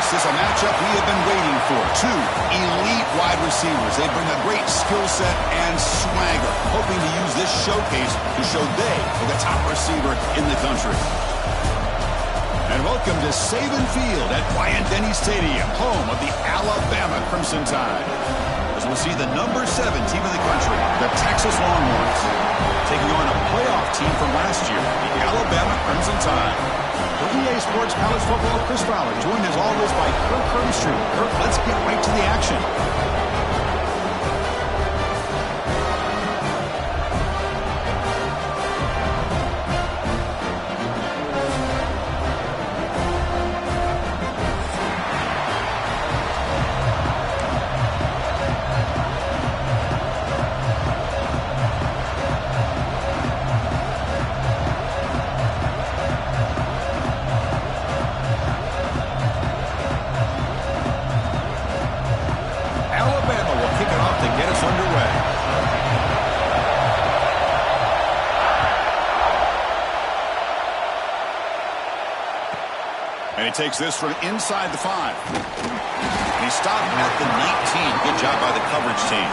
This is a matchup we have been waiting for. Two elite wide receivers. They bring a great skill set and swagger, hoping to use this showcase to show they are the top receiver in the country. And welcome to Saban Field at Bryant-Denny Stadium, home of the Alabama Crimson Tide. As we'll see the number 7 team in the country, the Texas Longhorns, taking on a playoff team from last year, the Alabama Crimson Tide. For EA Sports College Football, Chris Fowler, joined as always by Kirk Herbstreit. Kirk, let's get right to the action. And he takes this from inside the 5. And he stopped at the 19. Good job by the coverage team.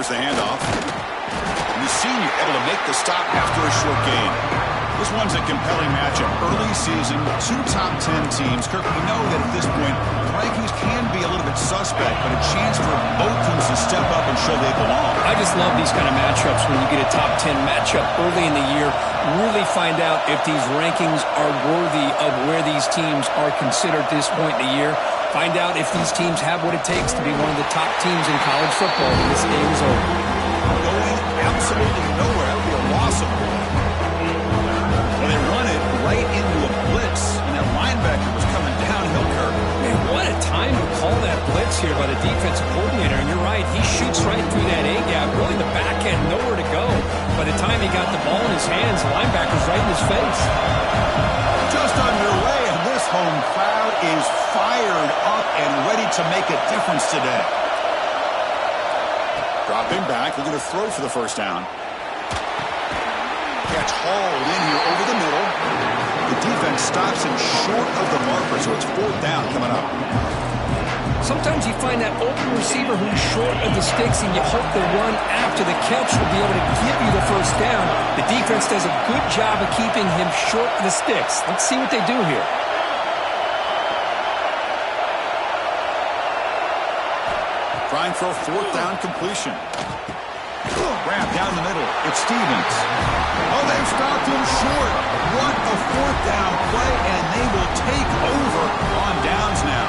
The handoff. And the senior able to make the stop after a short gain. This one's a compelling matchup. Early season, 2 top 10 teams. Kirk, we know that at this point, rankings can be a little bit suspect, but a chance for both teams to step up and show they belong. I just love these kind of matchups when you get a top 10 matchup early in the year. Really find out if these rankings are worthy of where these teams are considered at this point in the year. Find out if these teams have what it takes to be one of the top teams in college football when this game is over. Going absolutely nowhere. That would be a loss of ball. Well, they run it right into a blitz, and that linebacker was coming downhill, Kirk. Man, what a time to call that blitz here by the defensive coordinator. And you're right, he shoots right through that A-gap. Really the back end, nowhere to go. By the time he got the ball in his hands, the linebacker's right in his face. Just underway, and this home crowd is fired up and ready to make a difference today. Dropping back, looking to throw for the first down. Catch hauled in here over the middle. The defense stops him short of the marker, so it's 4th down coming up. Sometimes you find that open receiver who's short of the sticks, and you hope the run after the catch will be able to give you the first down. The defense does a good job of keeping him short of the sticks. Let's see what they do here. Trying for a 4th down completion. Wrap down the middle. It's Stevens. Oh, they've stopped him short. What a 4th down play, and they will take over on downs now.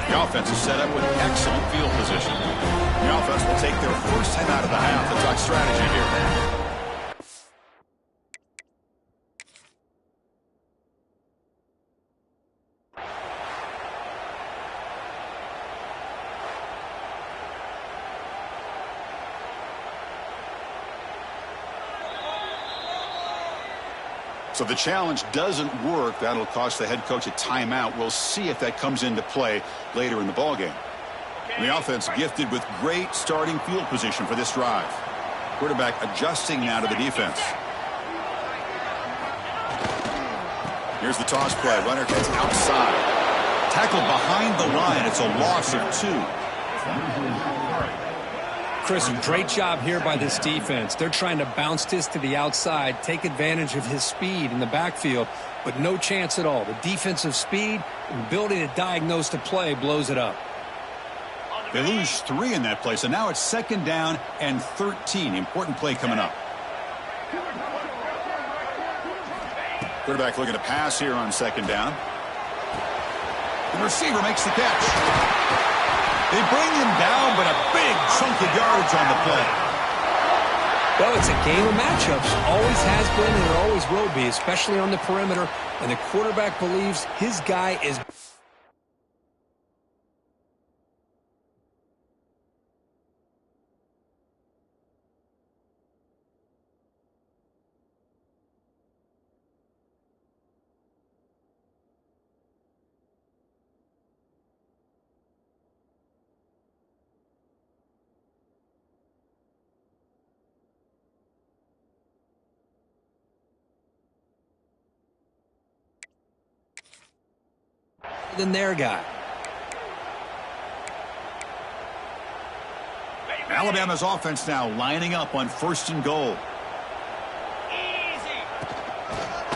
The offense is set up with excellent field position. The offense will take their first time out of the half to talk strategy here. So if the challenge doesn't work, that'll cost the head coach a timeout. We'll see if that comes into play later in the ballgame. The offense gifted with great starting field position for this drive. Quarterback adjusting now to the defense. Here's the toss play. Runner gets outside. Tackled behind the line. It's a loss of 2. Chris, great job here by this defense. They're trying to bounce this to the outside, take advantage of his speed in the backfield, but no chance at all. The defensive speed and ability to diagnose the play blows it up. They lose 3 in that play, so now it's 2nd down and 13. Important play coming up. Quarterback looking to pass here on second down. The receiver makes the catch. They bring him down, but a big chunk of yardage on the play. Well, it's a game of matchups. Always has been and it always will be, especially on the perimeter. And the quarterback believes his guy is... than their guy. Alabama's offense now lining up on 1st and goal.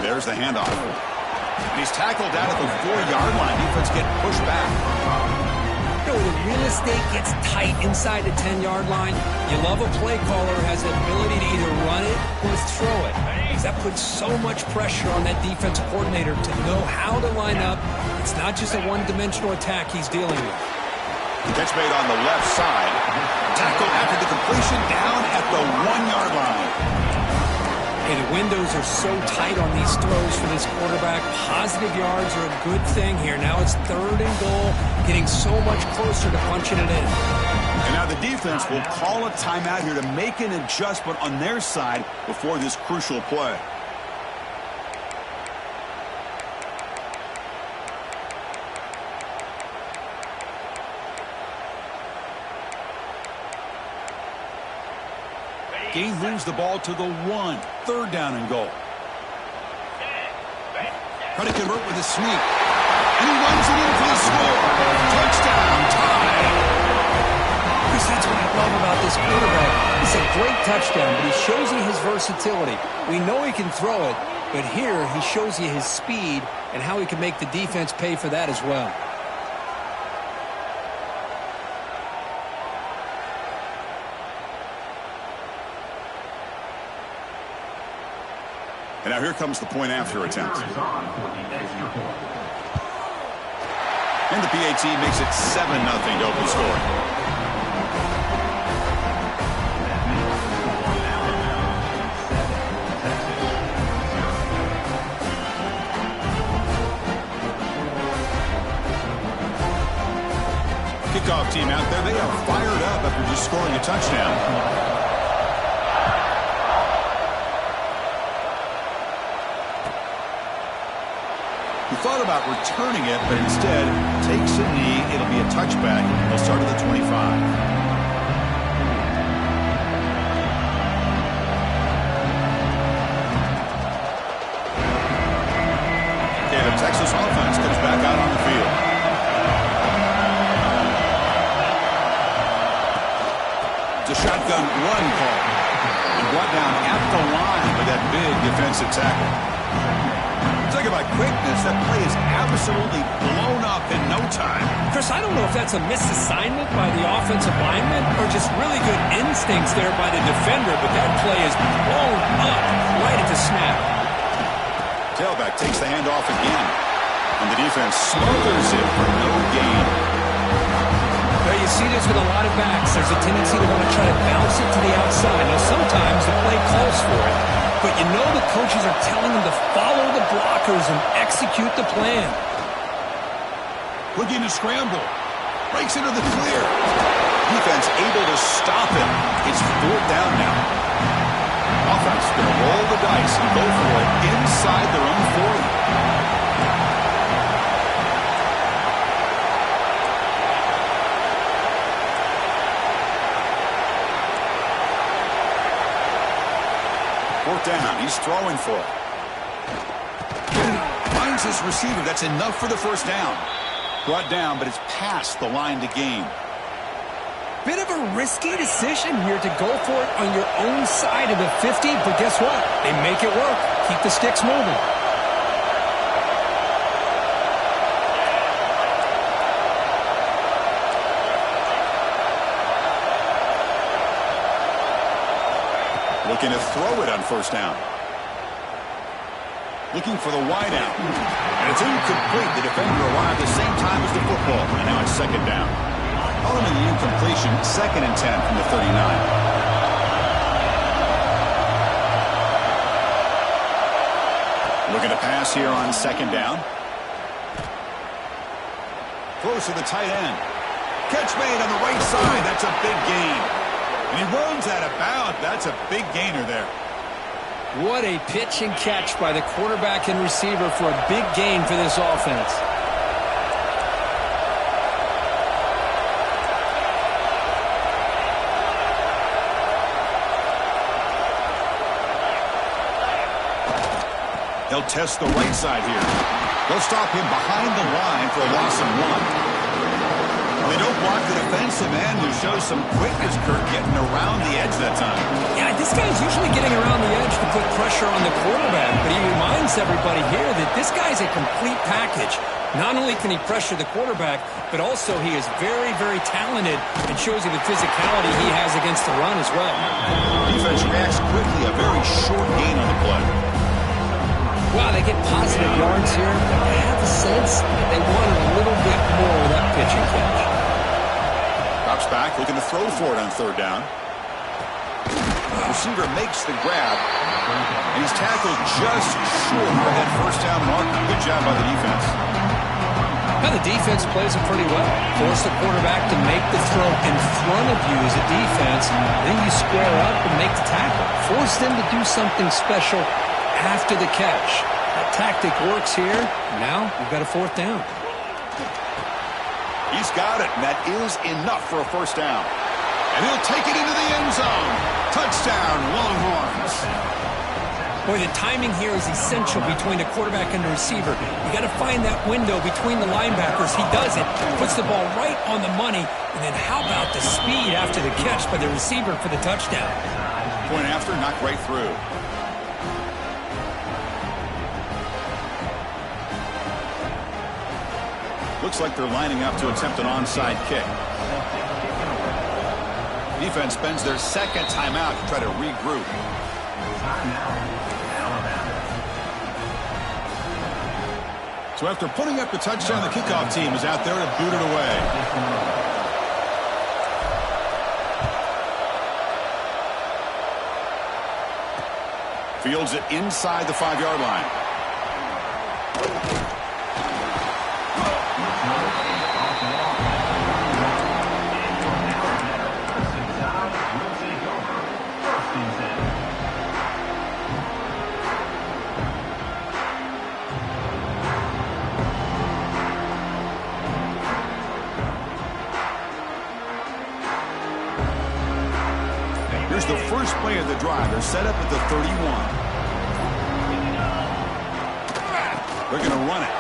There's the handoff. And he's tackled down at the 4-yard line. Defense getting pushed back. You know, when real estate gets tight inside the 10-yard line, you love a play caller who has the ability to either run it or throw it. That puts so much pressure on that defensive coordinator to know how to line up. It's not just a one-dimensional attack he's dealing with. Catch made on the left side. Tackle after the completion down at the 1-yard line. Hey, the windows are so tight on these throws for this quarterback. Positive yards are a good thing here. Now it's 3rd and goal, getting so much closer to punching it in. And now the defense will call a timeout here to make an adjustment on their side before this crucial play. Gain moves the ball to the 1. 3rd down and goal. Trying to convert with a sneak. And he runs it in for the score. Touchdown, tie. Chris, that's what I love about this quarterback. It's a great touchdown, but he shows you his versatility. We know he can throw it, but here he shows you his speed and how he can make the defense pay for that as well. And now here comes the point after attempt. And the PAT makes it 7-0 to open scoring. Kickoff team out there, they are fired up after just scoring a touchdown. He thought about returning it, but instead takes a knee. It'll be a touchback. He'll start at the 25. Okay, the Texas offense comes back out on the field. It's a shotgun run call. And brought down at the line with that big defensive tackle. Talk about quickness. That play is absolutely blown up in no time. Chris, I don't know if that's a misassignment by the offensive lineman or just really good instincts there by the defender, but that play is blown up right at the snap. Tailback takes the handoff again, and the defense smothers it for no gain. Well, you see this with a lot of backs. There's a tendency to want to try to bounce it to the outside. Now, sometimes the play calls for it, but you know the coaches are telling them to follow the blockers and execute the plan. Looking to scramble. Breaks into the clear. Defense able to stop him. It's 4th down now. Offense going to roll the dice and go for it inside their own 40. Down. He's throwing for it. Finds his receiver. That's enough for the 1st down. Brought down, but it's past the line to gain. Bit of a risky decision here to go for it on your own side of the 50, but guess what? They make it work. Keep the sticks moving. Looking to throw it on 1st down. Looking for the wide out. And it's incomplete. The defender arrived the same time as the football. And now it's second down. Following the incompletion, 2nd and 10 from the 39. Looking to pass here on 2nd down. Close to the tight end. Catch made on the right side. That's a big gain. And he runs out of bounds. That's a big gainer there. What a pitch and catch by the quarterback and receiver for a big gain for this offense. They'll test the right side here. They'll stop him behind the line for a loss of 1. They don't block the defensive end, who shows some quickness, Kurt, getting around the edge that time. Yeah, this guy's usually getting around the edge to put pressure on the quarterback, but he reminds everybody here that this guy's a complete package. Not only can he pressure the quarterback, but also he is very, very talented and shows you the physicality he has against the run as well. Defense reacts quickly, a very short gain on the play. Wow, they get positive yards here, but I have a sense that they wanted a little bit more of that pitch and catch. Drops back, looking to throw for it on 3rd down. Receiver makes the grab, and he's tackled just short of that 1st down mark. Good job by the defense. Now the defense plays it pretty well. Force the quarterback to make the throw in front of you as a defense, then you square up and make the tackle. Force them to do something special after the catch. That tactic works here. Now we've got a 4th down. He's got it, and that is enough for a 1st down. And he'll take it into the end zone. Touchdown, Longhorns. Boy, the timing here is essential between the quarterback and the receiver. You got to find that window between the linebackers. He does it, puts the ball right on the money, and then how about the speed after the catch by the receiver for the touchdown? Point after, knocked right through. Looks like they're lining up to attempt an onside kick. Defense spends their 2nd timeout to try to regroup. So after putting up the touchdown, the kickoff team is out there to boot it away. Fields it inside the 5-yard line. Here's the first play of the drive. They're set up at the 31. They're going to run it.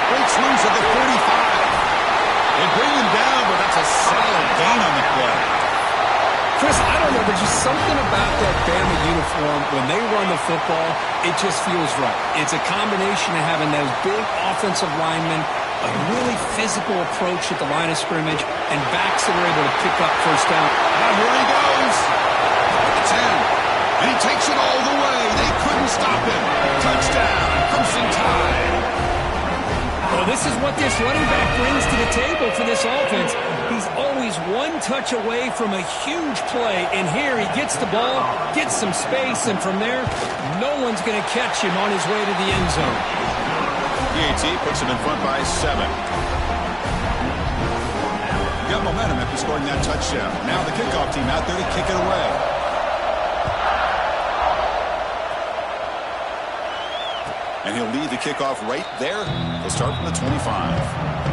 Breaks loose at the 45. They bring him down, but that's a solid gain on the play. Chris, I don't know, there's just something about that Bama uniform. When they run the football, it just feels right. It's a combination of having those big offensive linemen, a really physical approach at the line of scrimmage, and backs that are able to pick up 1st down. And here he goes. 10. And he takes it all the way. They couldn't stop him. Touchdown. Crimson Tide. Well, this is what this running back brings to the table for this offense. He's always one touch away from a huge play, and here he gets the ball, gets some space, and from there, no one's going to catch him on his way to the end zone. PAT puts him in front by 7. Got momentum after scoring that touchdown. Now the kickoff team out there to kick it away. And he'll lead the kickoff right there. He'll start from the 25.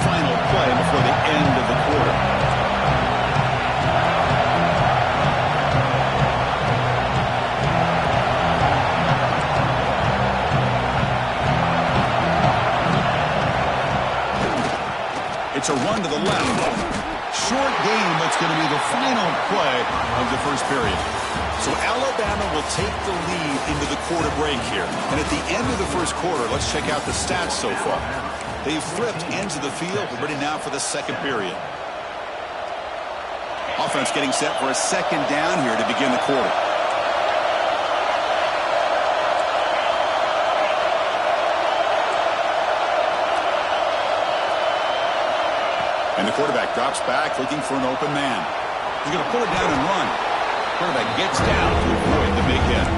Final play before the end of the quarter. It's a run to the left. Short game, but it's going to be the final play of the first period. So Alabama will take the lead into the quarter break here. And at the end of the first quarter, let's check out the stats so far. They've flipped ends of the field. We're ready now for the second period. Offense getting set for a second down here to begin the quarter. And the quarterback drops back looking for an open man. He's going to pull it down and run. Quarterback gets down to avoid the big hit.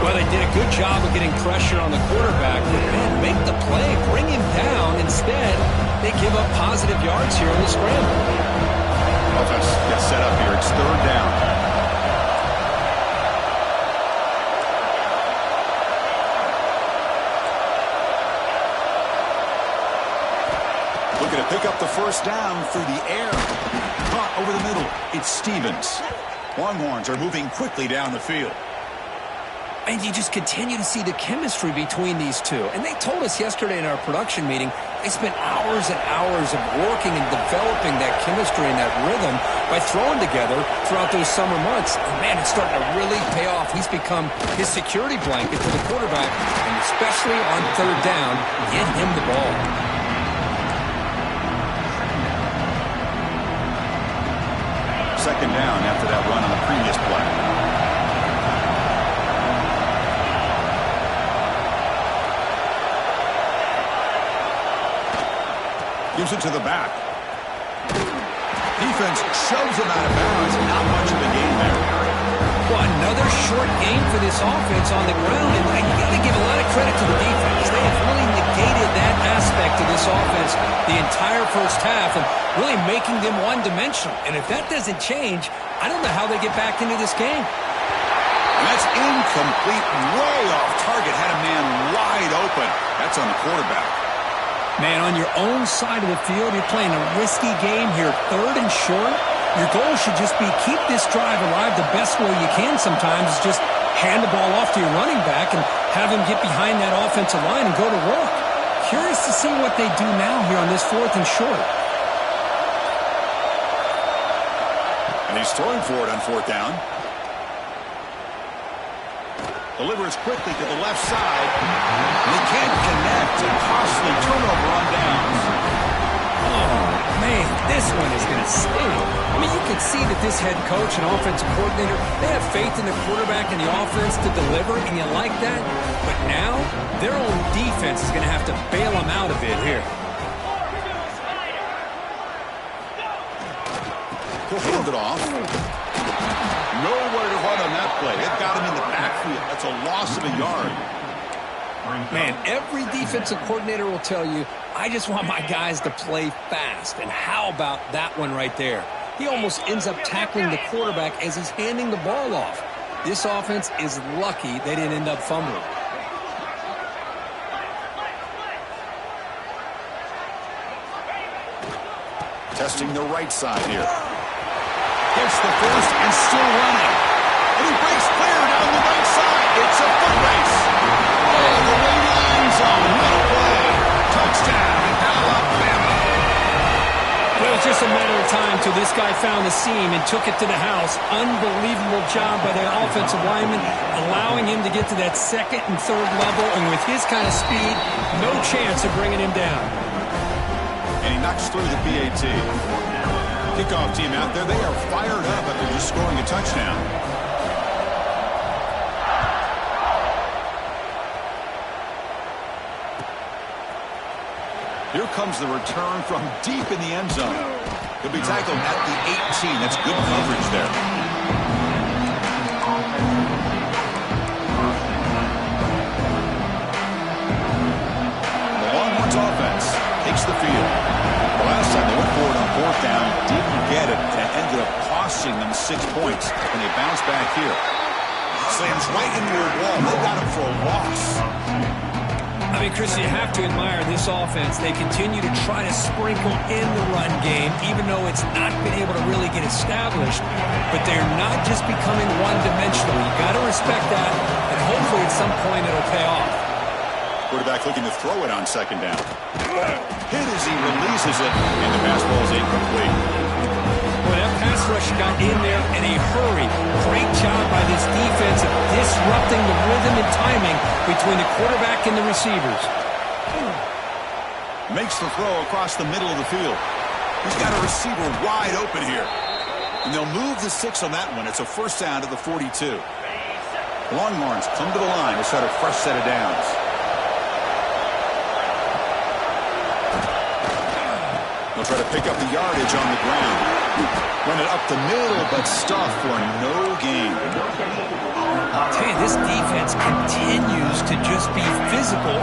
Well, they did a good job of getting pressure on the quarterback, but man, make the play, bring him down. Instead, they give up positive yards here on the scramble. Offense gets set up here. It's third down. Looking to pick up the first down through the air. Caught over the middle. It's Stevens. Longhorns are moving quickly down the field. And you just continue to see the chemistry between these two. And they told us yesterday in our production meeting, they spent hours and hours of working and developing that chemistry and that rhythm by throwing together throughout those summer months. And man, it's starting to really pay off. He's become his security blanket for the quarterback, and especially on third down, get him the ball. Second down after that run on the previous play. Gives it to the back. Defense shoves him out of bounds. Not much of a gain there. Well, another short game for this offense on the ground, and you got to give a lot of credit to the defense. They have really negated that aspect of this offense the entire first half and really making them one-dimensional. And if that doesn't change, I don't know how they get back into this game. And that's incomplete, way off target. Had a man wide open. That's on the quarterback. Man, on your own side of the field, you're playing a risky game here, third and short. Your goal should just be keep this drive alive the best way you can sometimes is just hand the ball off to your running back and have him get behind that offensive line and go to work. Curious to see what they do now here on this fourth and short. And he's throwing for it on fourth down. Delivers quickly to the left side. And he can't connect. A costly turnover on downs. Oh, man, this one is going to sting. I mean, you can see that this head coach and offensive coordinator, they have faith in the quarterback and the offense to deliver, and you like that. But now, their own defense is going to have to bail them out a bit here. He'll hand it off. Nowhere to run on that play. It got him in the backfield. That's a loss of a yard. Man, every defensive coordinator will tell you, I just want my guys to play fast. And how about that one right there? He almost ends up tackling the quarterback as he's handing the ball off. This offense is lucky they didn't end up fumbling. Testing the right side here. Gets the first and still running. And he breaks clear down the right side. It's a foot race. Oh, the way to the end zone. What a play. Touchdown, Alabama. Well, it was just a matter of time till this guy found the seam and took it to the house. Unbelievable job by the offensive lineman, allowing him to get to that second and third level. And with his kind of speed, no chance of bringing him down. And he knocks through the PAT. Kickoff team out there, they are fired up after just scoring a touchdown. Here comes the return from deep in the end zone. He'll be tackled at the 18. That's good coverage there. The Longhorns offense takes the field. The last time they went for it on fourth down, didn't get it. That ended up costing them 6 points. And they bounce back here. Slams right into a wall. They got him for a loss. I mean, Chris, you have to admire this offense. They continue to try to sprinkle in the run game, even though it's not been able to really get established. But they're not just becoming one-dimensional. You got to respect that, and hopefully at some point it'll pay off. Quarterback looking to throw it on second down. Hit as he releases it, and the pass ball is incomplete. Well, that pass rush got in there in a hurry. Great job by this defense of disrupting the rhythm and timing between the quarterback and the receivers. Makes the throw across the middle of the field. He's got a receiver wide open here. And they'll move the 6 on that one. It's a first down to the 42. Longhorns come to the line to set a fresh set of downs. They'll try to pick up the yardage on the ground. Run it up the middle, but stuff for no gain. I'll tell you, this defense continues to just be physical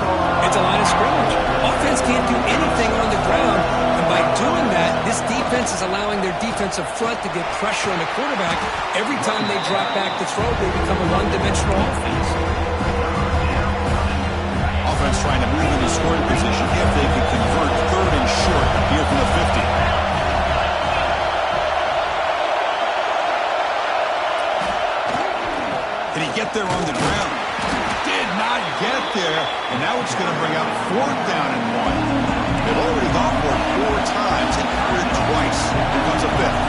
at the line of scrimmage. Offense can't do anything on the ground, and by doing that, this defense is allowing their defensive front to get pressure on the quarterback. Every time they drop back to throw, they become a one-dimensional offense. Offense trying to move into scoring position if they could convert 3rd and short here from the 50. Did he get there on the ground? Did not get there. And now it's going to bring up 4th down and 1. They've already gone for it 4 times and cleared twice. Here comes a 5th.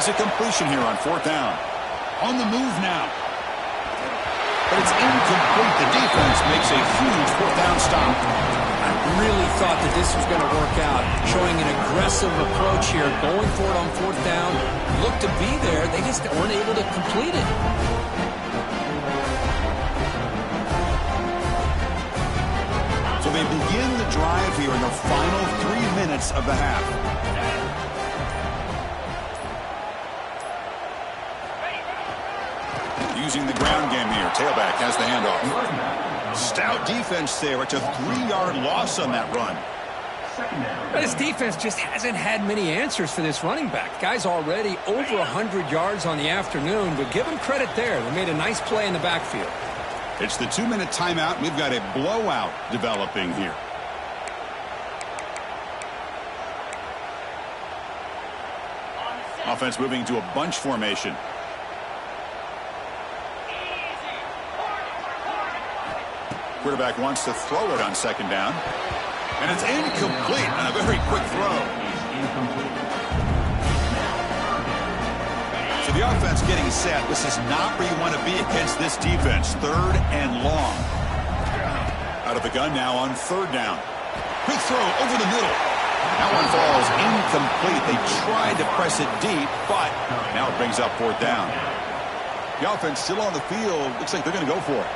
A completion here on 4th down. On the move now. But it's incomplete. The defense makes a huge 4th down stop. I really thought that this was going to work out. Showing an aggressive approach here. Going for it on 4th down. Looked to be there. They just weren't able to complete it. So they begin the drive here in the final 3 minutes of the half. Using the ground game here. Tailback has the handoff. Stout defense there. It's a 3-yard loss on that run. But his defense just hasn't had many answers for this running back. Guy's already over 100 yards on the afternoon, but give him credit there. They made a nice play in the backfield. It's the 2-minute timeout. We've got a blowout developing here. Offense moving to a bunch formation. Quarterback wants to throw it on 2nd down. And it's incomplete on a very quick throw. So the offense getting set. This is not where you want to be against this defense. 3rd and long. Out of the gun now on 3rd down. Quick throw over the middle. That one falls incomplete. They tried to press it deep, but now it brings up 4th down. The offense still on the field. Looks like they're going to go for it.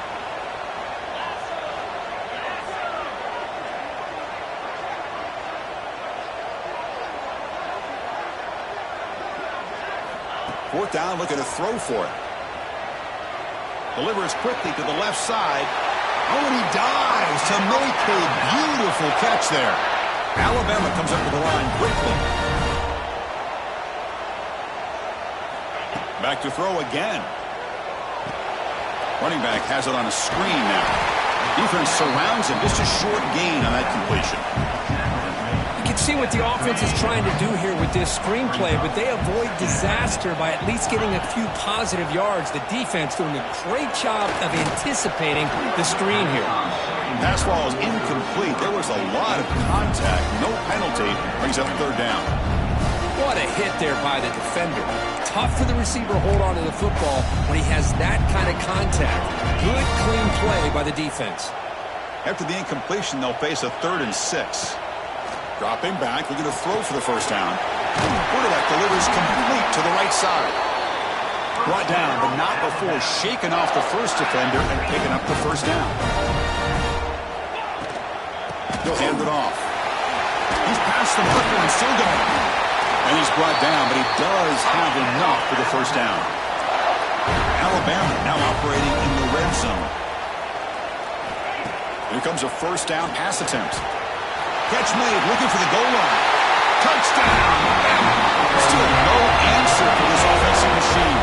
4th down, looking to throw for it. Delivers quickly to the left side. Oh, and he dives to make a beautiful catch there. Alabama comes up to the line quickly. Back to throw again. Running back has it on a screen now. Defense surrounds him. Just a short gain on that completion. You can see what the offense is trying to do here with this screenplay, but they avoid disaster by at least getting a few positive yards. The defense doing a great job of anticipating the screen here. Pass ball is incomplete. There was a lot of contact. No penalty. Brings up 3rd down. What a hit there by the defender. Tough for the receiver to hold on to the football when he has that kind of contact. Good, clean play by the defense. After the incompletion, they'll face a 3rd and 6. Dropping back, looking to throw for the first down. Quarterback delivers complete to the right side. Brought down, but not before shaking off the first defender and picking up the first down. He'll hand it off. He's past the marker and still going. And he's brought down, but he does have enough for the first down. Alabama now operating in the red zone. Here comes a first down pass attempt. Catch made, looking for the goal line. Touchdown! Still no answer for this offensive machine.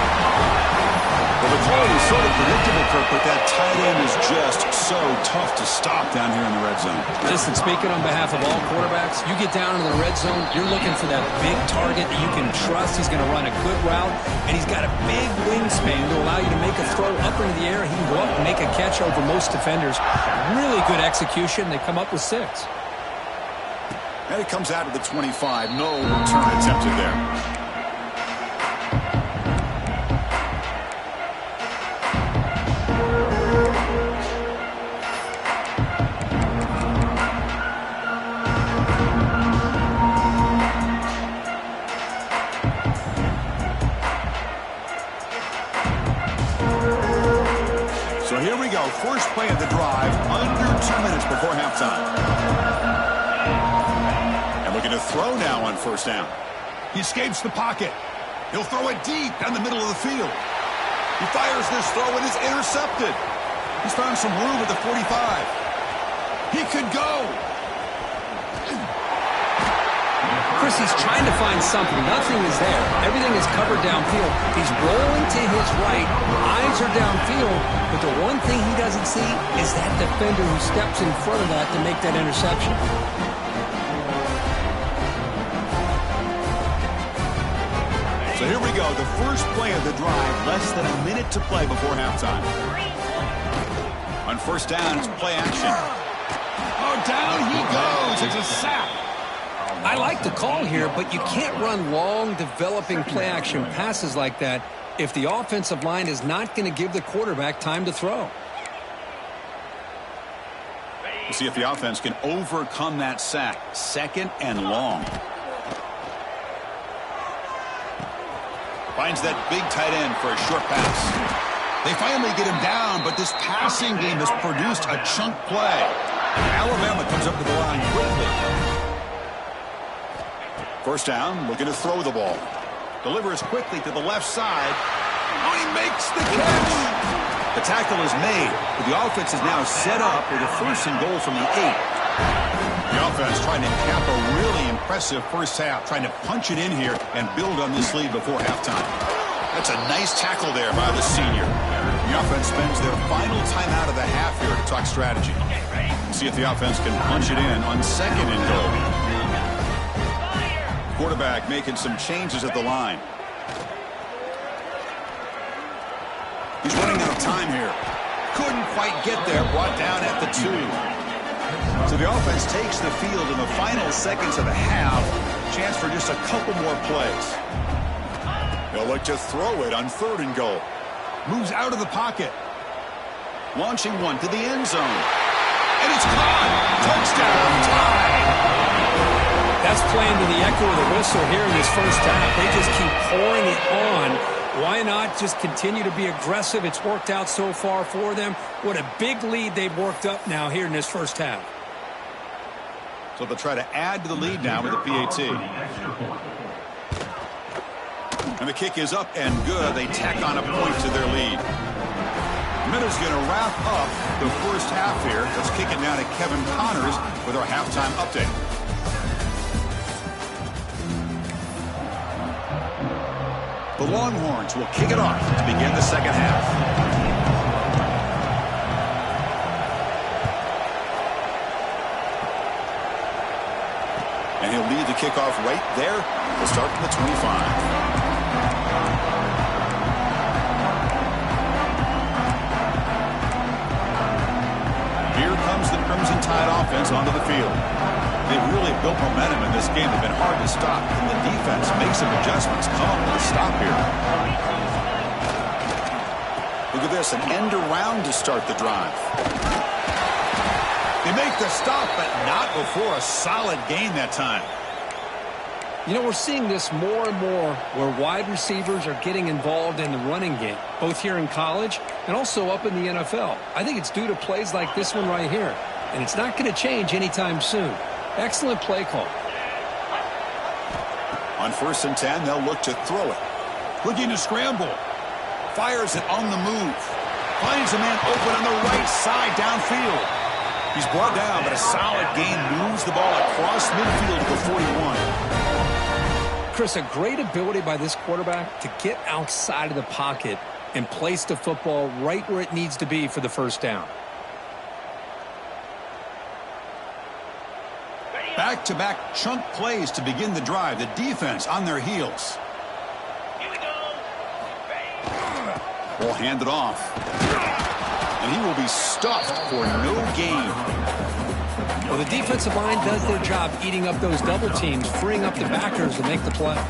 Well, the it was sort of predictable, Kirk, but that tight end is just so tough to stop down here in the red zone. Listen, speaking on behalf of all quarterbacks, you get down into the red zone, you're looking for that big target that you can trust. He's going to run a good route, and he's got a big wingspan to allow you to make a throw up into the air. He can go up and make a catch over most defenders. Really good execution. They come up with 6. And it comes out of the 25. No return attempted there. So here we go. First play of the drive, under 2 minutes before halftime. Looking to throw now on first down. He escapes the pocket. He'll throw it deep down the middle of the field. He fires this throw and is intercepted. He's found some room at the 45. He could go. Chris, he's trying to find something. Nothing is there. Everything is covered downfield. He's rolling to his right. Eyes are downfield. But the one thing he doesn't see is that defender who steps in front of that to make that interception. So here we go, the first play of the drive, less than a minute to play before halftime. On first down, it's play action. Oh, down he goes. It's a sack. I like the call here, but you can't run long, developing play-action passes like that if the offensive line is not going to give the quarterback time to throw. We'll see if the offense can overcome that sack. 2nd and long. Finds that big tight end for a short pass. They finally get him down, but this passing game has produced a chunk play. Alabama comes up to the line quickly. First down, looking to throw the ball. Delivers quickly to the left side. Oh, he makes the catch. The tackle is made, but the offense is now set up with a 1st and goal from the 8. The offense trying to cap a really impressive first half, trying to punch it in here and build on this lead before halftime. That's a nice tackle there by the senior. The offense spends their final time out of the half here to talk strategy. See if the offense can punch it in on 2nd and goal. Quarterback making some changes at the line. He's running out of time here. Couldn't quite get there, brought down at the 2. So the offense takes the field in the final seconds of the half. Chance for just a couple more plays. They'll look to throw it on 3rd and goal. Moves out of the pocket. Launching one to the end zone. And it's caught. Touchdown tie. That's playing to the echo of the whistle here in this first half. They just keep pouring it on. Why not just continue to be aggressive? It's worked out so far for them. What a big lead they've worked up now here in this first half. So they'll try to add to the lead now with the PAT. And the kick is up and good. They tack on a point to their lead. Minutes going to wrap up the first half here. Let's kick it now to Kevin Connors with our halftime update. The Longhorns will kick it off to begin the second half. And he'll lead the kickoff right there. We'll start from the 25. Here comes the Crimson Tide offense onto the field. They've really built momentum in this game. They've been hard to stop. And the defense makes some adjustments. Come up with a stop here. Look at this, an end around to start the drive. They make the stop, but not before a solid gain that time. You know, we're seeing this more and more where wide receivers are getting involved in the running game, both here in college and also up in the NFL. I think it's due to plays like this one right here, and it's not going to change anytime soon. Excellent play call. On 1st and 10, they'll look to throw it. Looking to scramble. Fires it on the move. Finds a man open on the right side downfield. He's brought down, but a solid gain moves the ball across midfield to the 41. Chris, a great ability by this quarterback to get outside of the pocket and place the football right where it needs to be for the first down. Back-to-back chunk plays to begin the drive. The defense on their heels. Here we go. Ball handed off. And he will be stuffed for no gain. Well, the defensive line does their job eating up those double teams, freeing up the backers to make the play.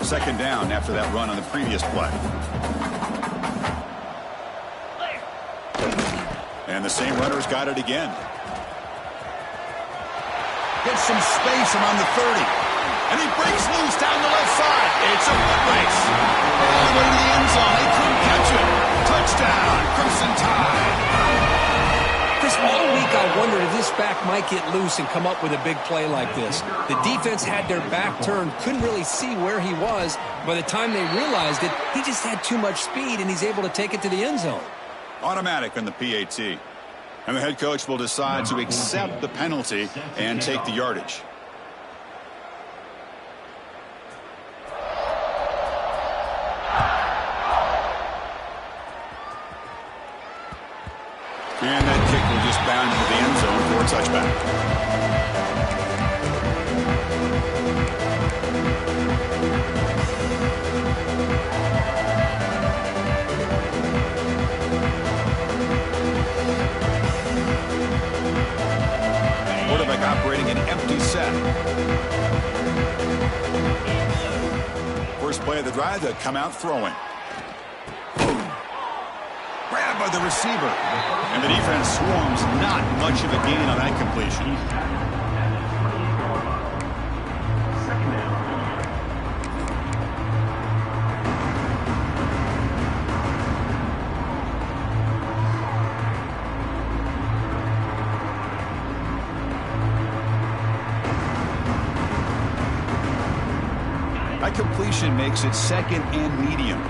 Second down after that run on the previous play. And the same runner's got it again. Gets some space around the 30. And he breaks loose down the left side. It's a foot race. All the way to the end zone. They couldn't catch it. Touchdown, Crimson Tide. Chris, all week I wondered if this back might get loose and come up with a big play like this. The defense had their back turned, couldn't really see where he was. By the time they realized it, he just had too much speed, and he's able to take it to the end zone. Automatic on the PAT. And the head coach will decide to accept the penalty and take the yardage. And that kick will just bound into the end zone for a touchback. Quarterback operating an empty set. First play of the drive, they come out throwing. Grabbed by the receiver. And the defense swarms. Not much of a gain on that completion. That completion makes it second and medium.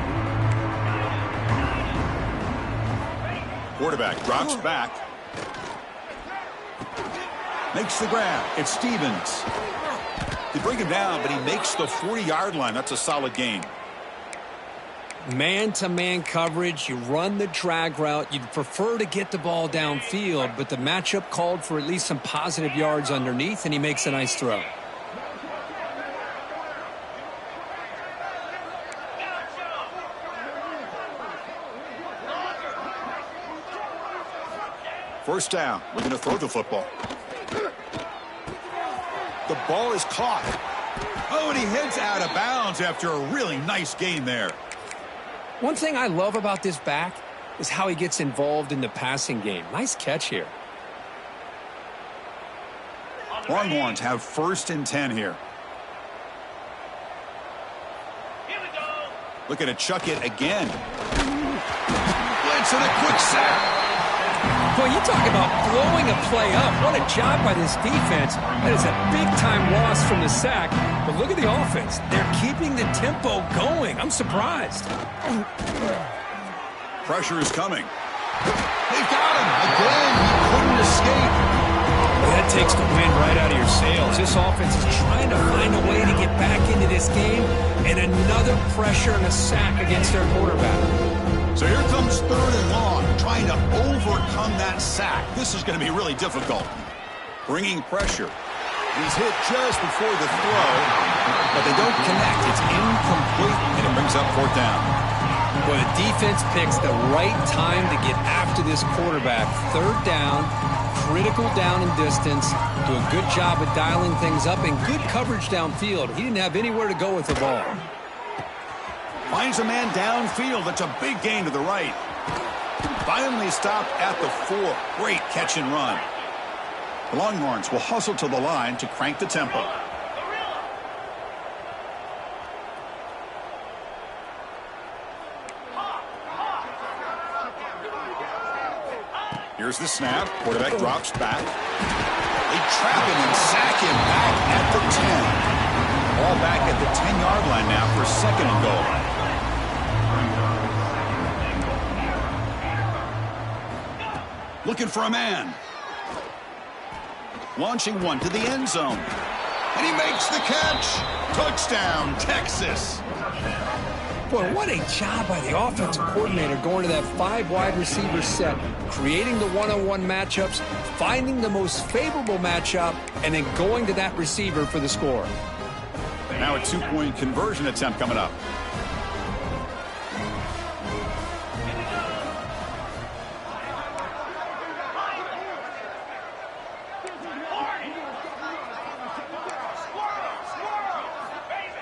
Quarterback drops back. Makes the grab. It's Stevens. They bring him down, but he makes the 40-yard line. That's a solid gain. Man-to-man coverage, you run the drag route. You'd prefer to get the ball downfield, but the matchup called for at least some positive yards underneath, and he makes a nice throw. First down. We're going to throw the football. The ball is caught. Oh, and he heads out of bounds after a really nice gain there. One thing I love about this back is how he gets involved in the passing game. Nice catch here. Longhorns have 1st and 10 here. Here we go. Looking to chuck it again. Blitz and a quick sack. Boy, you talk about blowing a play up. What a job by this defense. That is a big-time loss from the sack. But look at the offense. They're keeping the tempo going. I'm surprised. Pressure is coming. They've got him. Again, he couldn't escape. That takes the wind right out of your sails. This offense is trying to find a way to get back into this game. And another pressure and a sack against their quarterback. So here comes 3rd and long, trying to overcome that sack. This is going to be really difficult. Bringing pressure. He's hit just before the throw, but they don't connect. It's incomplete, and it brings up 4th down. Well, the defense picks the right time to get after this quarterback. 3rd down, critical down and distance. Do a good job of dialing things up and good coverage downfield. He didn't have anywhere to go with the ball. Finds a man downfield. That's a big gain to the right. Finally stopped at the 4. Great catch and run. The Longhorns will hustle to the line to crank the tempo. Here's the snap. Quarterback drops back. They trap him and sack him back at the 10. Ball back at the 10-yard line now for 2nd and goal. Looking for a man. Launching one to the end zone. And he makes the catch. Touchdown, Texas. Boy, what a job by the offensive coordinator going to that 5 wide receiver set, creating the one-on-one matchups, finding the most favorable matchup, and then going to that receiver for the score. Now a 2-point conversion attempt coming up.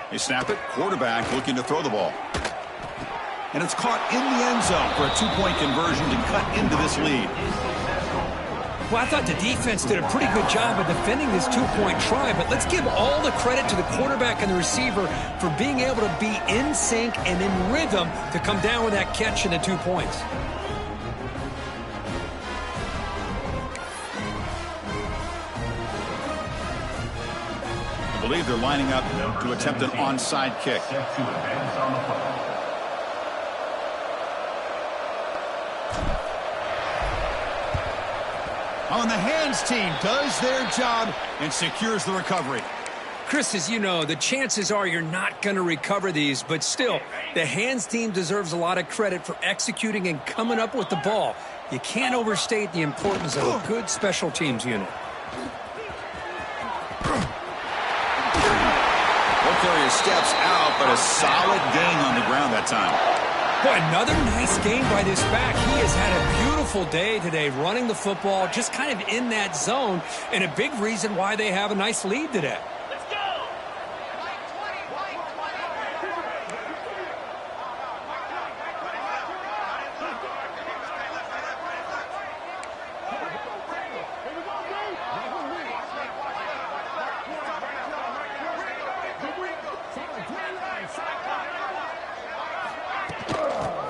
They snap it. Quarterback looking to throw the ball. And it's caught in the end zone for a 2-point conversion to cut into this lead. Well, I thought the defense did a pretty good job of defending this 2-point try, but let's give all the credit to the quarterback and the receiver for being able to be in sync and in rhythm to come down with that catch and the 2 points. I believe they're lining up to attempt an onside kick. On the hands team does their job and secures the recovery. Chris, as you know, the chances are you're not going to recover these, but still, the hands team deserves a lot of credit for executing and coming up with the ball. You can't overstate the importance of a good special teams unit. Carrier steps out, but a solid gain on the ground that time. Boy, another nice game by this back. He has had a beautiful day today running the football, just kind of in that zone, and a big reason why they have a nice lead today. Let's go!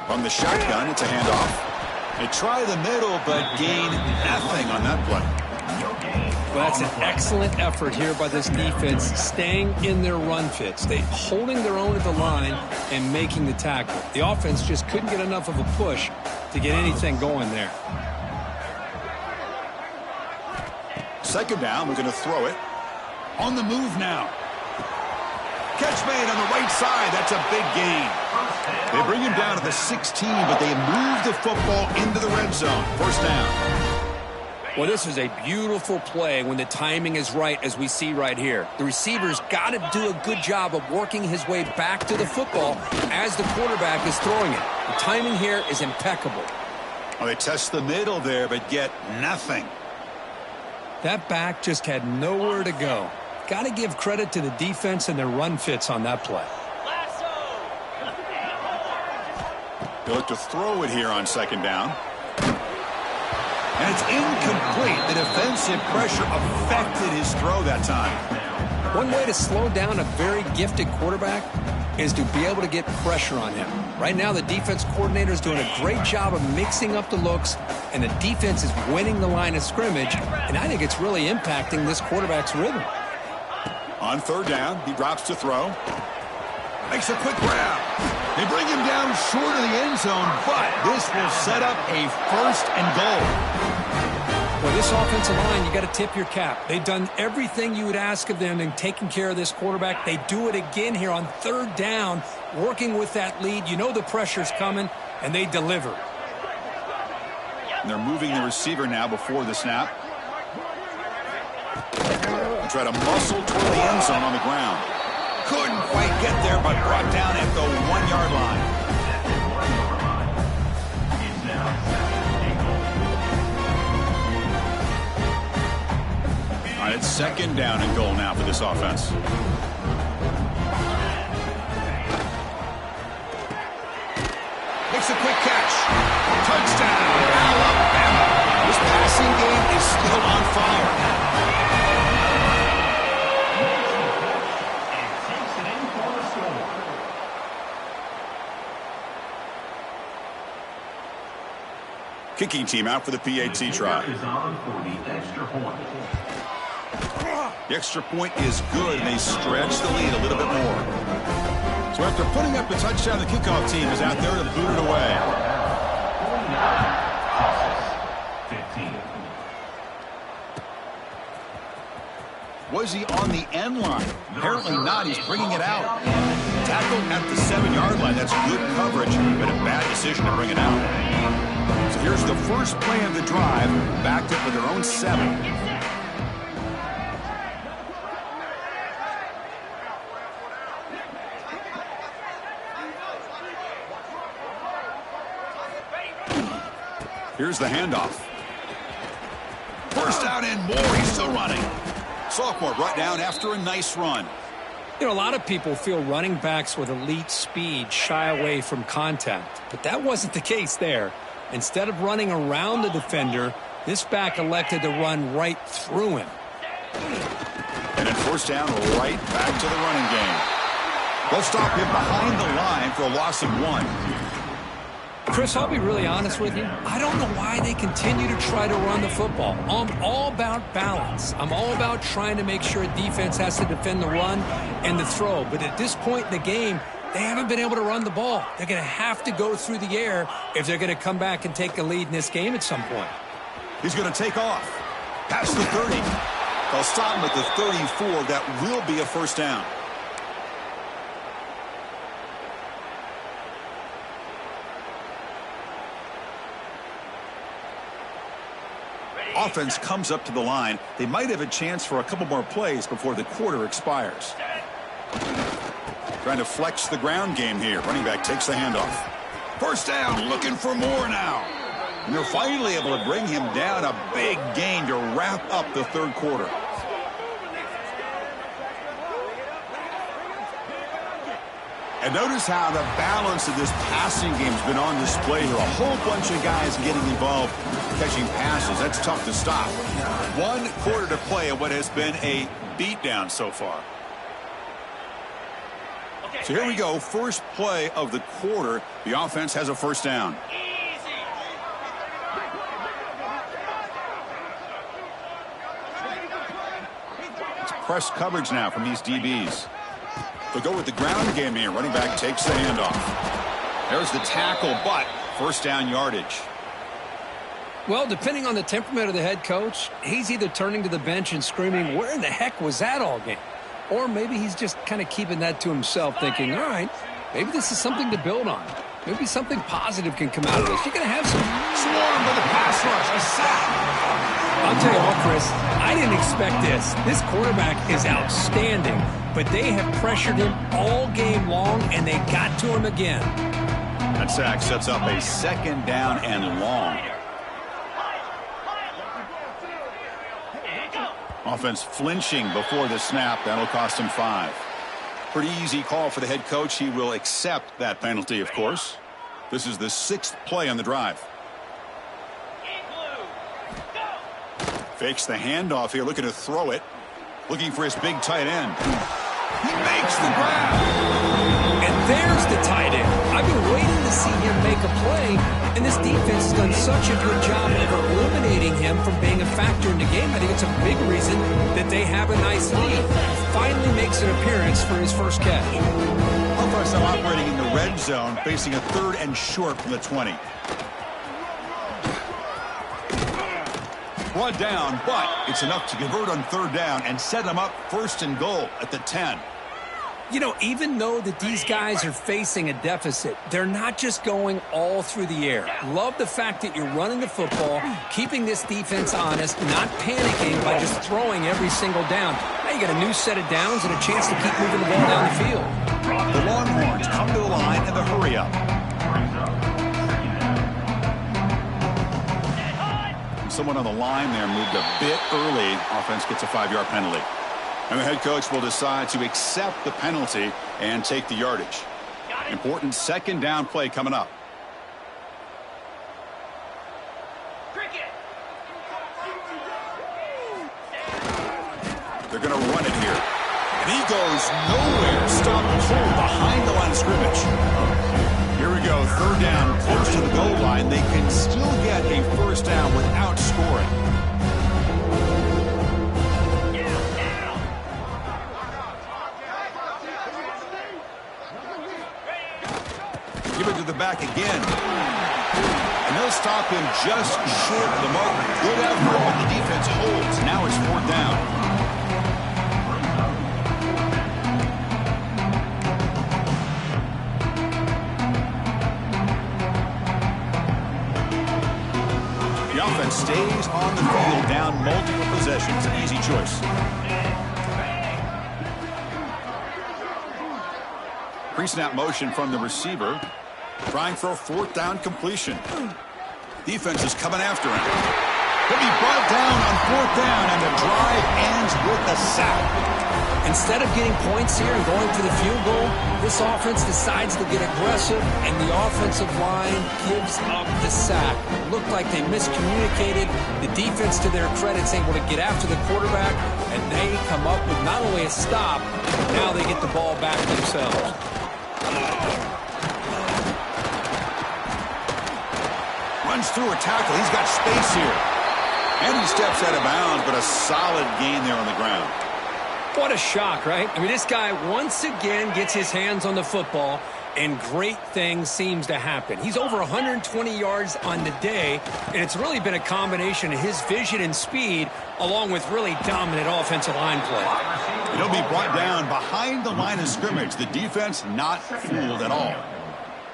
From the shotgun, it's a handoff. They try the middle, but gain nothing on that play. Well, that's an excellent effort here by this defense, staying in their run fits. They holding their own at the line and making the tackle. The offense just couldn't get enough of a push to get anything going there. Second down, we're going to throw it. On the move now. Catch made on the right side. That's a big gain. They bring him down to the 16, but they move the football into the red zone. First down. Well, this is a beautiful play when the timing is right, as we see right here. The receiver's got to do a good job of working his way back to the football as the quarterback is throwing it. The timing here is impeccable. Well, they test the middle there, but get nothing. That back just had nowhere to go. Got to give credit to the defense and their run fits on that play. They look to throw it here on second down. And it's incomplete. The defensive pressure affected his throw that time. One way to slow down a very gifted quarterback is to be able to get pressure on him. Right now, the defense coordinator is doing a great job of mixing up the looks, and the defense is winning the line of scrimmage, and I think it's really impacting this quarterback's rhythm. On third down, he drops to throw. Makes a quick grab. They bring him down short of the end zone, but this will set up a first and goal. Well, this offensive line, you got to tip your cap. They've done everything you would ask of them in taking care of this quarterback. They do it again here on third down, working with that lead. You know the pressure's coming, and they deliver. And they're moving the receiver now before the snap. They try to muscle toward the end zone on the ground. Couldn't quite get there, but brought down at the 1-yard line. All right, it's second down and goal now for this offense. Makes a quick catch. Touchdown, Alabama. This passing game is still on fire. Kicking team out for the PAT try. The extra point is good, and they stretch the lead a little bit more. So after putting up the touchdown, the kickoff team is out there to boot it away. Was he on the end line? Apparently not. He's bringing it out. Tackled at the 7-yard line. That's good coverage, but a bad decision to bring it out. So here's the first play of the drive, backed up with their own 7. Here's the handoff. First down and more. He's still running. Sophomore brought down after a nice run. You know, a lot of people feel running backs with elite speed shy away from contact, but that wasn't the case there. Instead of running around the defender, this back elected to run right through him. And then first down, right back to the running game. They'll stop him behind the line for a loss of 1. Chris, I'll be really honest with you. I don't know why they continue to try to run the football. I'm all about balance. I'm all about trying to make sure a defense has to defend the run and the throw. But at this point in the game, they haven't been able to run the ball. They're going to have to go through the air if they're going to come back and take a lead in this game at some point. He's going to take off. Past the 30. They'll stop him at the 34. That will be a first down. Offense comes up to the line. They might have a chance for a couple more plays before the quarter expires. Trying to flex the ground game here. Running back takes the handoff. First down, looking for more now. And they're finally able to bring him down. A big gain to wrap up the third quarter. And notice how the balance of this passing game has been on display here. A whole bunch of guys getting involved catching passes. That's tough to stop. 1 quarter to play in what has been a beatdown so far. So here we go. First play of the quarter. The offense has a first down. It's press coverage now from these DBs. They'll go with the ground game here. Running back takes the handoff. There's the tackle, but first down yardage. Well, depending on the temperament of the head coach, he's either turning to the bench and screaming, where in the heck was that all game? Or maybe he's just kind of keeping that to himself, thinking, all right, maybe this is something to build on. Maybe something positive can come out of this. You're going to have some swarm with a pass rush, a sack. I'll tell you what, Chris, I didn't expect this. This quarterback is outstanding, but they have pressured him all game long, and they got to him again. That sack sets up a second down and long. Offense flinching before the snap. That'll cost him 5. Pretty easy call for the head coach. He will accept that penalty, of course. This is the 6th play on the drive. Fakes the handoff here, looking to throw it. Looking for his big tight end. He makes the grab. And there's the tight end. I've been waiting to see him make a play, and this defense has done such a good job of eliminating him from being a factor in the game. I think it's a big reason that they have a nice lead. Finally makes an appearance for his first catch. Offense now operating in the red zone, facing a 3rd and short from the 20. Brought down, but it's enough to convert on 3rd down and set them up 1st and goal at the 10. You know, even though that these guys are facing a deficit, they're not just going all through the air. Love the fact that you're running the football, keeping this defense honest, not panicking by just throwing every single down. Now you got a new set of downs and a chance to keep moving the ball down the field. The Longhorns come to the line in the hurry up. Someone on the line there moved a bit early. Offense gets a 5-yard penalty. And the head coach will decide to accept the penalty and take the yardage. Important 2nd down play coming up. They're going to run it here. And he goes nowhere. Stop cold behind the line of scrimmage. Here we go. 3rd down, close to the goal line. They can still get a first down without scoring. Give it to the back again. And they'll stop him just short of the mark. Good effort, but the defense holds. Now it's 4th down. offense stays on the field, down multiple possessions. Easy choice. Pre-snap motion from the receiver. Trying for a fourth down completion. Defense is coming after him. He'll be brought down on fourth down, and the drive ends with a sack. Instead of getting points here and going for the field goal, this offense decides to get aggressive, and the offensive line gives up the sack. It looked like they miscommunicated. The defense, to their credit, is able to get after the quarterback, and they come up with not only a stop, but now they get the ball back themselves. Runs through a tackle. He's got space here. And he steps out of bounds, but a solid gain there on the ground. What a shock, right? I mean, this guy once again gets his hands on the football, and great things seems to happen. He's over 120 yards on the day, and it's really been a combination of his vision and speed, along with really dominant offensive line play. And he'll be brought down behind the line of scrimmage. The defense not fooled at all.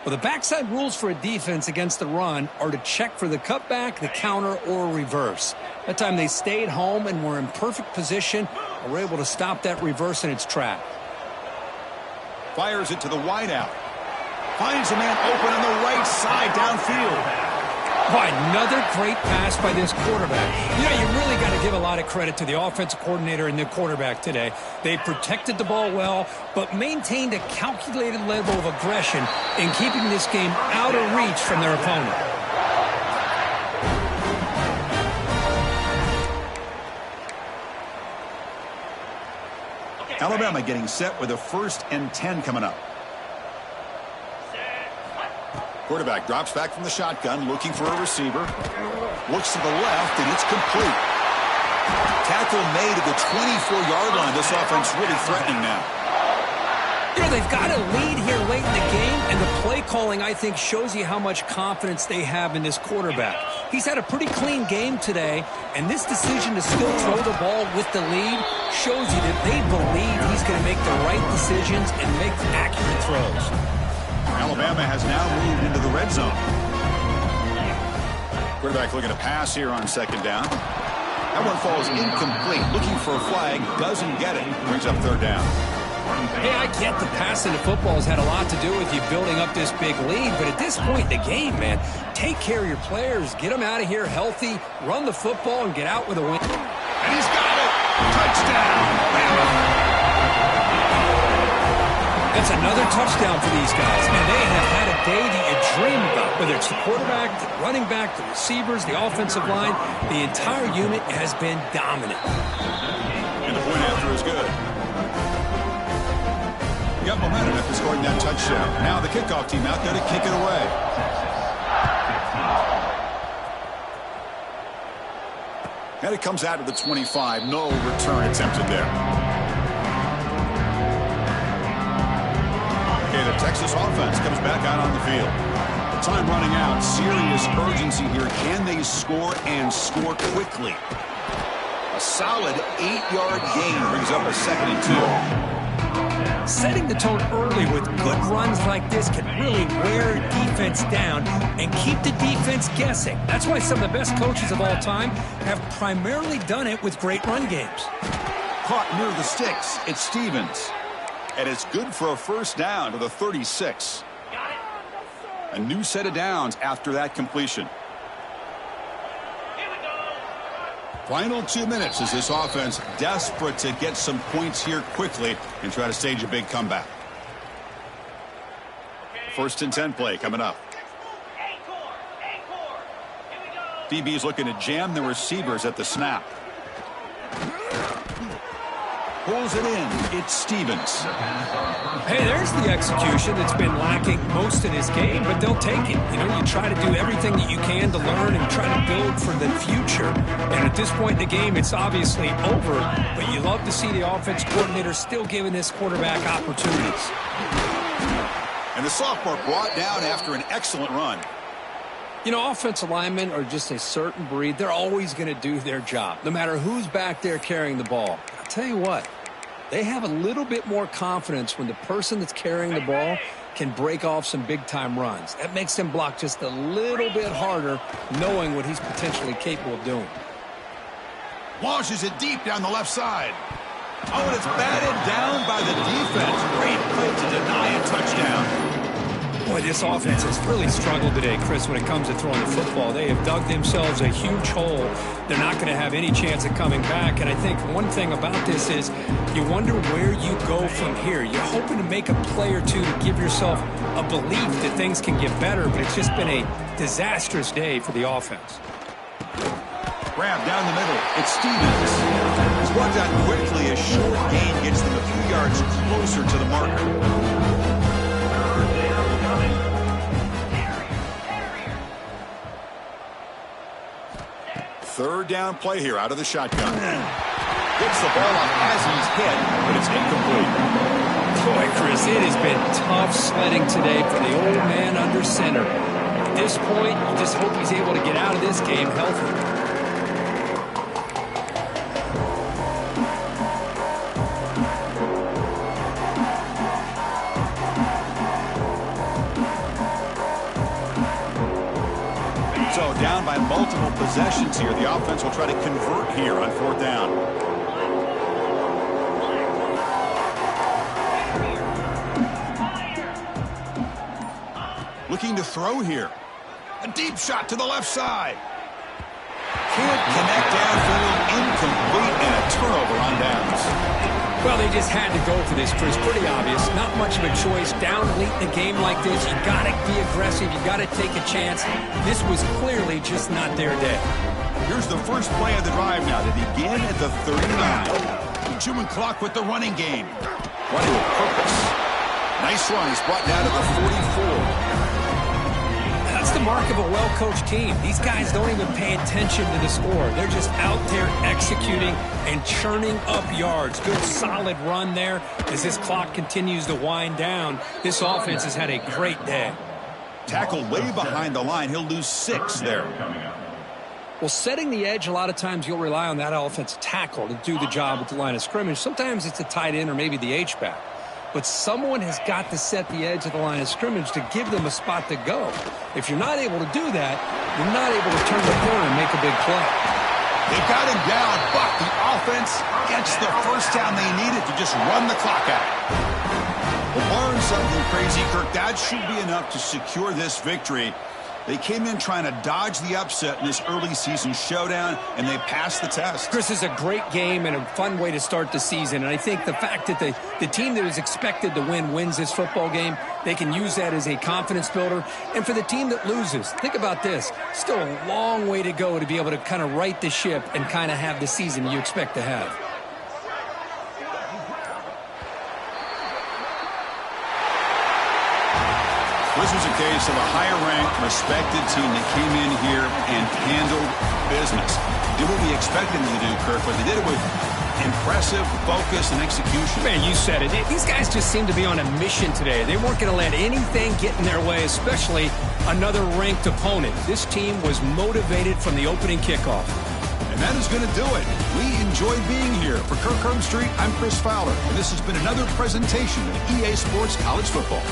Well, the backside rules for a defense against the run are to check for the cutback, the counter, or reverse. That time they stayed home and were in perfect position and were able to stop that reverse in its track. Fires it to the wideout. Finds a man open on the right side downfield. Boy, another great pass by this quarterback. You know, you really got to give a lot of credit to the offensive coordinator and the quarterback today. They protected the ball well, but maintained a calculated level of aggression in keeping this game out of reach from their opponent. Alabama getting set with a 1st and 10 coming up. Quarterback drops back from the shotgun, looking for a receiver. Looks to the left, and it's complete. Tackle made at the 24-yard line. This offense really threatening now. You know, they've got a lead here late in the game, and the play calling, I think, shows you how much confidence they have in this quarterback. He's had a pretty clean game today, and this decision to still throw the ball with the lead shows you that they believe he's going to make the right decisions and make accurate throws. Alabama has now moved into the red zone. Quarterback looking to pass here on 2nd down. That one falls incomplete. Looking for a flag, doesn't get it. Brings up 3rd down. Hey, I get the passing of football has had a lot to do with you building up this big lead, but at this point in the game, man, take care of your players, get them out of here healthy, run the football, and get out with a win. And he's got it! Touchdown! That's another touchdown for these guys. Man, they have had a day that you dream about, whether it's the quarterback, the running back, the receivers, the offensive line. The entire unit has been dominant. And the point after is good. Got momentum after scoring that touchdown. Now the kickoff team out there to kick it away. And it comes out to the 25. No return attempted there. Okay, the Texas offense comes back out on the field. Time running out. Serious urgency here. Can they score and score quickly? A solid 8-yard gain brings up a 2nd and 2. Setting the tone early with good runs like this can really wear defense down and keep the defense guessing. That's why some of the best coaches of all time have primarily done it with great run games. Caught near the sticks. It's Stevens. And it's good for a 1st down to the 36. A new set of downs after that completion. Final 2 minutes as this offense desperate to get some points here quickly and try to stage a big comeback. 1st and 10 play coming up. DB's looking to jam the receivers at the snap. Pulls it in. It's Stevens. Hey, there's the execution that's been lacking most of this game, but they'll take it. You know, you try to do everything that you can to learn and try to build for the future. And at this point in the game, it's obviously over, but you love to see the offense coordinator still giving this quarterback opportunities. And the sophomore brought down after an excellent run. You know, offensive linemen are just a certain breed. They're always going to do their job, no matter who's back there carrying the ball. I'll tell you what, they have a little bit more confidence when the person that's carrying the ball can break off some big-time runs. That makes him block just a little bit harder, knowing what he's potentially capable of doing. Launches it deep down the left side. Oh, and it's batted down by the defense. Great play to deny a touchdown. Boy, this offense has really struggled today, Chris, when it comes to throwing the football. They have dug themselves a huge hole. They're not going to have any chance of coming back. And I think one thing about this is you wonder where you go from here. You're hoping to make a play or two to give yourself a belief that things can get better, but it's just been a disastrous day for the offense. Grab down the middle. It's Stevens. He's brought down quickly. A short gain gets them a few yards closer to the marker. Third down play here out of the shotgun. Gets the ball off as he's hit, but it's incomplete. Boy, Chris, it has been tough sledding today for the old man under center. At this point, you just hope he's able to get out of this game healthy. So down by multiple possessions here. The offense will try to convert here on fourth down. Looking to throw here. A deep shot to the left side. Can't connect downfield. Incomplete and a turnover on downs. Well, they just had to go for this, Chris. Pretty obvious. Not much of a choice. Down late in the game like this, you got to be aggressive. You got to take a chance. This was clearly just not their day. Here's the first play of the drive now. They begin at the 39. Chewing clock with the running game. Running with purpose. Nice run. He's brought down to the 44. That's the mark of a well-coached team. These guys don't even pay attention to the score. They're just out there executing and churning up yards. Good, solid run there. As this clock continues to wind down, this offense has had a great day. Tackled way behind the line. He'll lose 6 there. Well, setting the edge, a lot of times you'll rely on that offensive tackle to do the job at the line of scrimmage. Sometimes it's a tight end or maybe the H-back. But someone has got to set the edge of the line of scrimmage to give them a spot to go. If you're not able to do that, you're not able to turn the corner and make a big play. They've got him down, but the offense gets the first down they needed to just run the clock out. Well, learn something crazy, Kirk. That should be enough to secure this victory. They came in trying to dodge the upset in this early season showdown, and they passed the test. Chris, is a great game and a fun way to start the season. And I think the fact that the team that was expected to win wins this football game, they can use that as a confidence builder. And for the team that loses, think about this. Still a long way to go to be able to kind of right the ship and kind of have the season you expect to have. This was a case of a higher-ranked, respected team that came in here and handled business. Did what we expected them to do, Kirk, but they did it with impressive focus and execution. Man, you said it. These guys just seem to be on a mission today. They weren't going to let anything get in their way, especially another ranked opponent. This team was motivated from the opening kickoff. And that is going to do it. We enjoyed being here. For Kirk Herbstreit, I'm Chris Fowler, and this has been another presentation of EA Sports College Football.